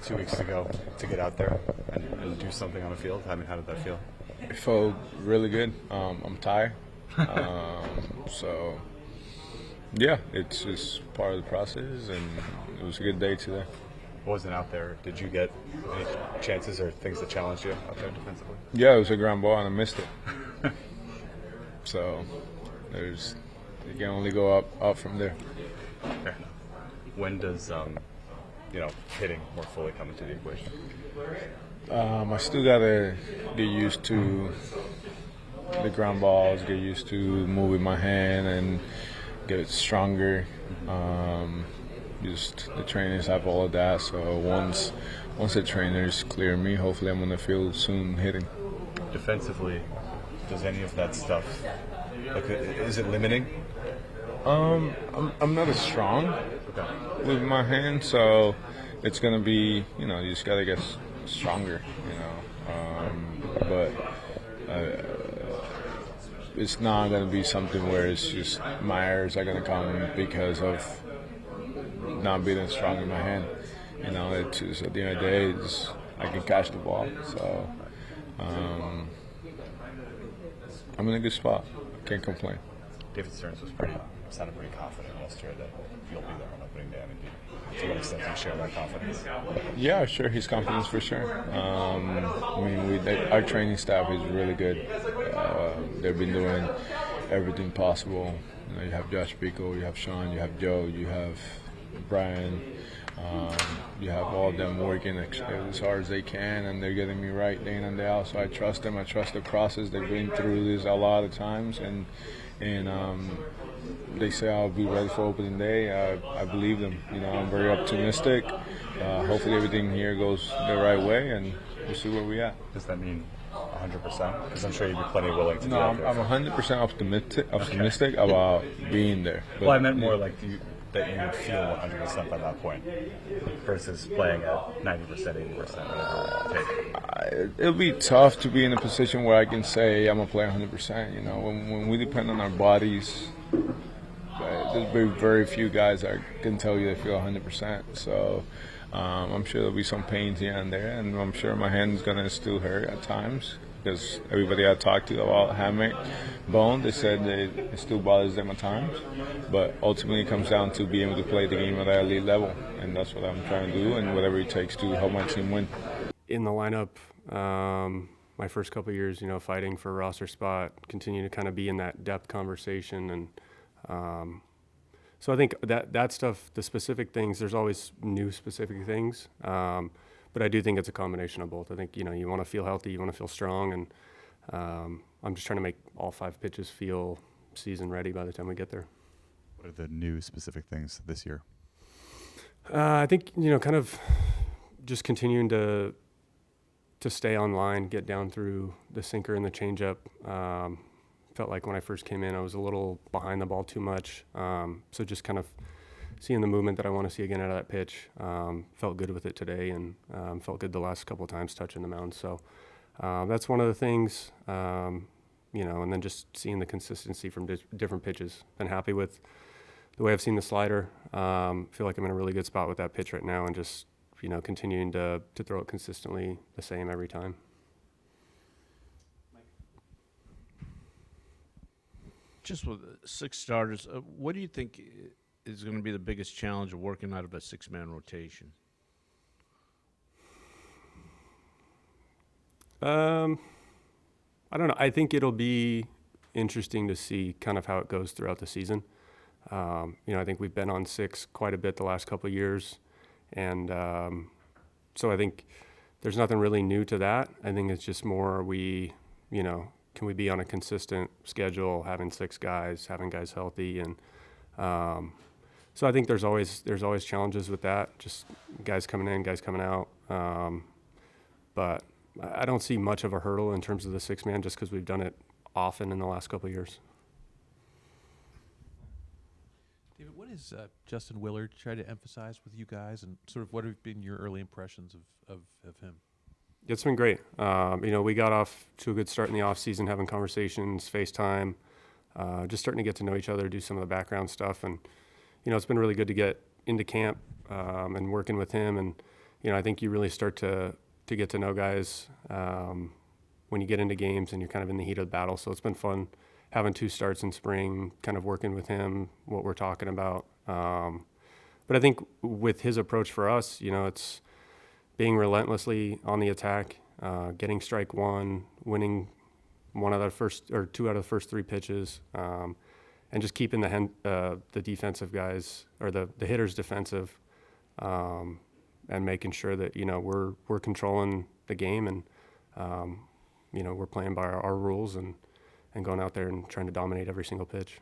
2 weeks ago to get out there and do something on the field? I mean, how did that feel? It felt really good. I'm tired. So, yeah, it's just part of the process, and it was a good day today. Wasn't out there. Did you get any chances or things that challenged you out there defensively? Yeah, it was a ground ball, and I missed it. So, you can only go up from there. Okay. When does hitting more fully come into the equation? I still gotta get used to the ground balls, get used to moving my hand, and get it stronger. Just the trainers have all of that. So once the trainers clear me, hopefully I'm on the field soon hitting. Defensively, does any of that stuff is it limiting? I'm not as strong with my hand, so it's gonna be you just gotta get stronger, but it's not gonna be something where it's just my errors are gonna come because of not being strong in my hand. It's just, at the end of the day, I can catch the ball, so I'm in a good spot. Can't complain. David Stearns sounded pretty confident yesterday that you'll be there on opening day. I mean, to what extent do you share that confidence? Yeah, sure. His confidence for sure. Our training staff is really good. They've been doing everything possible. You have Josh Pico, you have Sean, you have Joe, you have Brian. You have all of them working as hard as they can, and they're getting me right day in and day out. So I trust them. I trust the process. They've been through this a lot of times, and they say I'll be ready for opening day. I believe them. I'm very optimistic. Hopefully everything here goes the right way, and we'll see where we at. Does that mean 100%? Because I'm sure you'd be plenty willing to do I'm that. I'm 100% optimistic about being there. But, well, I meant more like that you would feel 100% by that point versus playing at 90%, 80%. It'll be tough to be in a position where I can say I'm going to play 100%. When we depend on our bodies, there's very few guys that can tell you they feel 100%. So I'm sure there'll be some pains here and there, and I'm sure my hand's going to still hurt at times. Because everybody I talked to about hamate bone, they said it still bothers them at times. But ultimately it comes down to being able to play the game at that elite level. And that's what I'm trying to do, and whatever it takes to help my team win. In the lineup, my first couple of years, fighting for a roster spot, continue to kind of be in that depth conversation. And so I think that stuff, the specific things, there's always new specific things. But I do think it's a combination of both. I think, you want to feel healthy, you want to feel strong, and I'm just trying to make all 5 pitches feel season ready by the time we get there. What are the new specific things this year? I think, kind of just continuing to stay online, get down through the sinker and the changeup. Felt like when I first came in, I was a little behind the ball too much. So just kind of seeing the movement that I want to see again out of that pitch. Felt good with it today, and felt good the last couple of times touching the mound. So that's one of the things, and then just seeing the consistency from different pitches. Been happy with the way I've seen the slider. Feel like I'm in a really good spot with that pitch right now, and just, continuing to throw it consistently the same every time. Just with 6 starters, what do you think is going to be the biggest challenge of working out of a 6-man rotation? I don't know. I think it'll be interesting to see kind of how it goes throughout the season. I think we've been on 6 quite a bit the last couple of years. And so I think there's nothing really new to that. I think it's just more can we be on a consistent schedule, having 6 guys, having guys healthy, and so I think there's always challenges with that, just guys coming in, guys coming out. But I don't see much of a hurdle in terms of the 6-man, just because we've done it often in the last couple of years. David, what has Justin Willard tried to emphasize with you guys, and sort of what have been your early impressions of him? It's been great. We got off to a good start in the off season, having conversations, FaceTime, just starting to get to know each other, do some of the background stuff. And, it's been really good to get into camp and working with him and I think you really start to get to know guys when you get into games and you're kind of in the heat of the battle. So it's been fun having 2 starts in spring, kind of working with him, what we're talking about. But I think with his approach for us, it's being relentlessly on the attack, getting strike 1, winning 2 out of the first 3 pitches, and just keeping the defensive guys or the hitters defensive, and making sure that we're controlling the game and we're playing by our rules and going out there and trying to dominate every single pitch.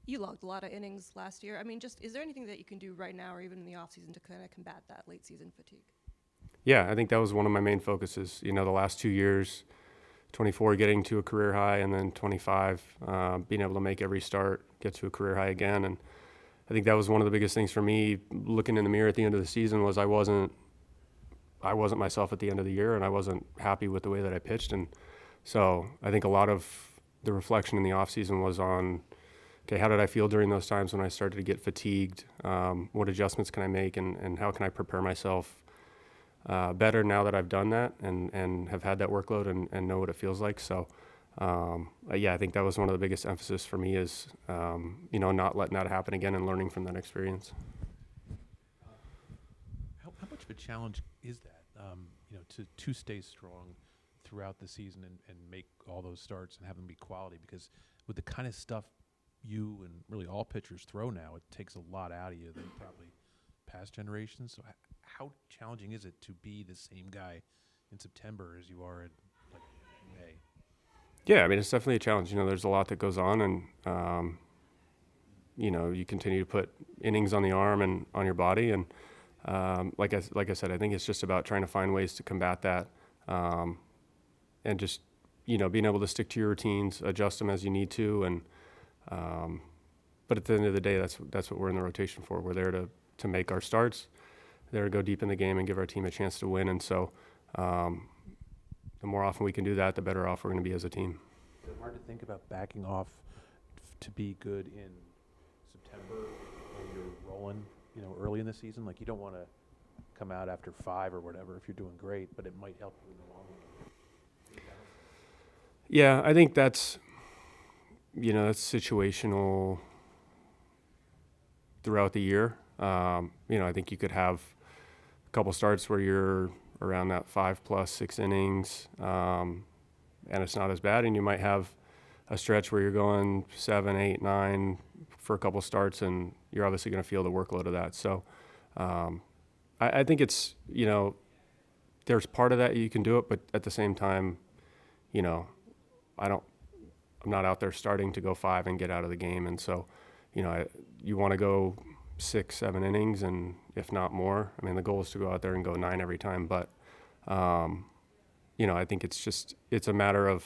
You logged a lot of innings last year. I mean, is there anything that you can do right now or even in the offseason to kind of combat that late season fatigue? Yeah, I think that was one of my main focuses. The last 2 years, 24 getting to a career high, and then 25 being able to make every start, get to a career high again. And I think that was one of the biggest things for me looking in the mirror at the end of the season was I wasn't myself at the end of the year, and I wasn't happy with the way that I pitched. And so I think a lot of the reflection in the offseason was on, okay, how did I feel during those times when I started to get fatigued? What adjustments can I make, and how can I prepare myself better now that I've done that and have had that workload and know what it feels like. So, I think that was one of the biggest emphasis for me is, not letting that happen again and learning from that experience. How much of a challenge is that, to stay strong throughout the season and make all those starts and have them be quality? Because with the kind of stuff you and really all pitchers throw now, it takes a lot out of you than probably past generations. So how challenging is it to be the same guy in September as you are in May? Yeah, I mean, it's definitely a challenge. There's a lot that goes on, and you continue to put innings on the arm and on your body, and like I said, I think it's just about trying to find ways to combat that, and just being able to stick to your routines, adjust them as you need to, and but at the end of the day, that's what we're in the rotation for. We're there to make our starts, there to go deep in the game and give our team a chance to win. And so the more often we can do that, the better off we're going to be as a team. Is it hard to think about backing off to be good in September when you're rolling, early in the season? Like, you don't want to come out after 5 or whatever if you're doing great, but it might help you in the long run. Yeah, I think that's situational throughout the year. I think you could have a couple starts where you're around that 5+ 6 innings, and it's not as bad. And you might have a stretch where you're going 7, 8, 9 for a couple starts, and you're obviously going to feel the workload of that. So I think it's, there's part of that you can do it, but at the same time, I'm not out there starting to go 5 and get out of the game. And so, you want to go 6, 7 innings, and if not more. I mean, the goal is to go out there and go 9 every time. But, I think it's a matter of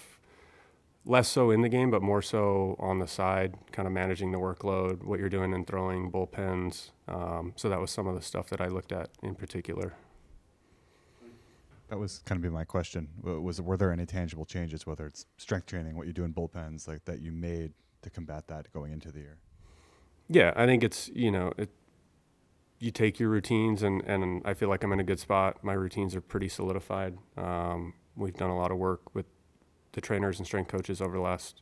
less so in the game, but more so on the side, kind of managing the workload, what you're doing in throwing, bullpens. So that was some of the stuff that I looked at in particular. That was kind of be my question. Were there any tangible changes, whether it's strength training, what you do in bullpens, like that you made to combat that going into the year? Yeah, I think it's, you take your routines, and I feel like I'm in a good spot. My routines are pretty solidified. We've done a lot of work with the trainers and strength coaches over the last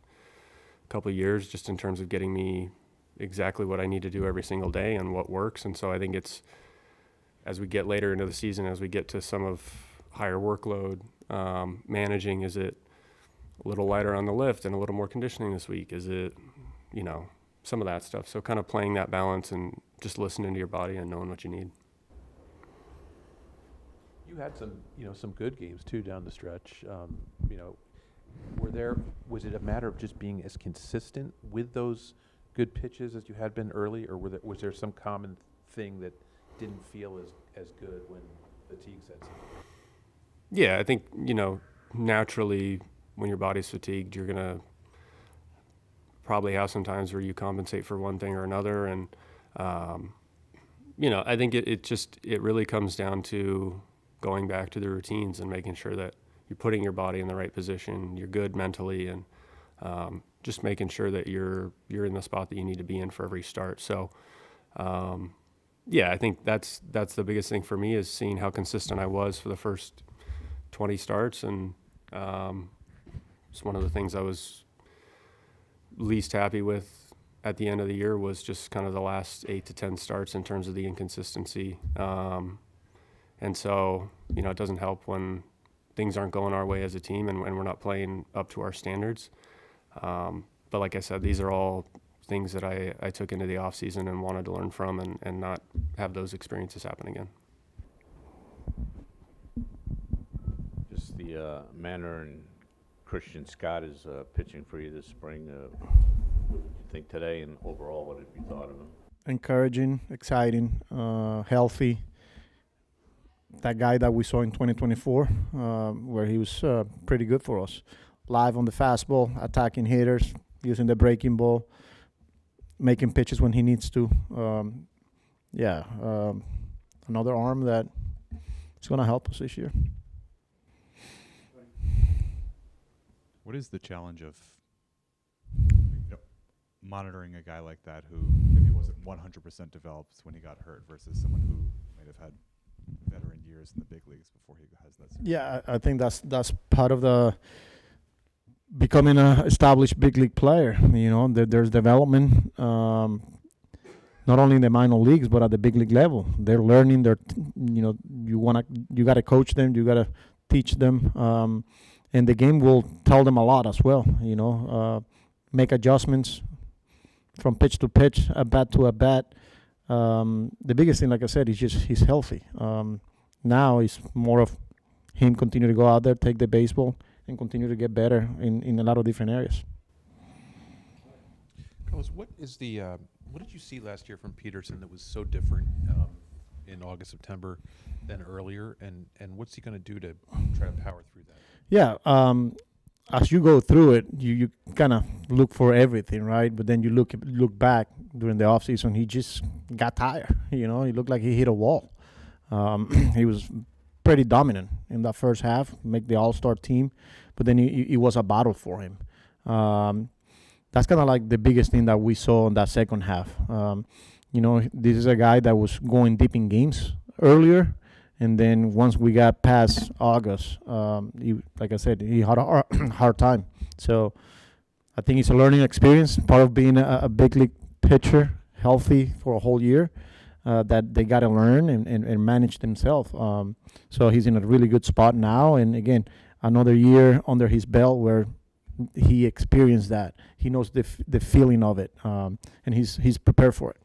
couple of years, just in terms of getting me exactly what I need to do every single day and what works. And so I think it's, as we get later into the season, as we get to some of higher workload, managing, is it a little lighter on the lift and a little more conditioning this week? Is it, some of that stuff. So kind of playing that balance and just listening to your body and knowing what you need. You had some good games too down the stretch. Was it a matter of just being as consistent with those good pitches as you had been early, or was there some common thing that didn't feel as good when fatigue sets in? Yeah, I think, naturally when your body's fatigued, you're going to probably have some times where you compensate for one thing or another. And, I think it really comes down to going back to the routines and making sure that you're putting your body in the right position, you're good mentally, and just making sure that you're in the spot that you need to be in for every start. So, Yeah, I think that's the biggest thing for me is seeing how consistent I was for the first 20 starts, and it's one of the things I was least happy with at the end of the year was just kind of the last 8 to 10 starts in terms of the inconsistency. And so, it doesn't help when things aren't going our way as a team and we're not playing up to our standards. But like I said, these are all things that I took into the off season and wanted to learn from and not have those experiences happen again. Just the manner and Christian Scott is pitching for you this spring. What did you think today, and overall, what have you thought of him? Encouraging, exciting, healthy. That guy that we saw in 2024, where he was pretty good for us. Live on the fastball, attacking hitters, using the breaking ball, making pitches when he needs to. Another arm that is going to help us this year. What is the challenge of monitoring a guy like that who maybe wasn't 100% developed when he got hurt versus someone who might have had veteran years in the big leagues before he has that? Yeah, I think that's part of the becoming an established big league player. There's development, not only in the minor leagues but at the big league level. They're learning. You got to coach them. You got to teach them, and the game will tell them a lot as well. Make adjustments from pitch to pitch, at bat to at bat. The biggest thing, like I said, is just he's healthy. Now it's more of him continue to go out there, take the baseball, and continue to get better in a lot of different areas. Carlos, what did you see last year from Peterson that was so different in August, September than earlier, and what's he going to do to try to power through that? Yeah, as you go through it, you kind of look for everything, right? But then you look back during the offseason, he just got tired. He looked like he hit a wall. He was pretty dominant in that first half, make the All-Star team, but then it was a battle for him. That's kind of like the biggest thing that we saw in that second half. This is a guy that was going deep in games earlier, and then once we got past August, like I said, he had a hard time. So I think it's a learning experience, part of being a big league pitcher, healthy for a whole year, that they got to learn and manage themselves. So he's in a really good spot now. And again, another year under his belt where he experienced that. He knows the feeling of it, and he's prepared for it.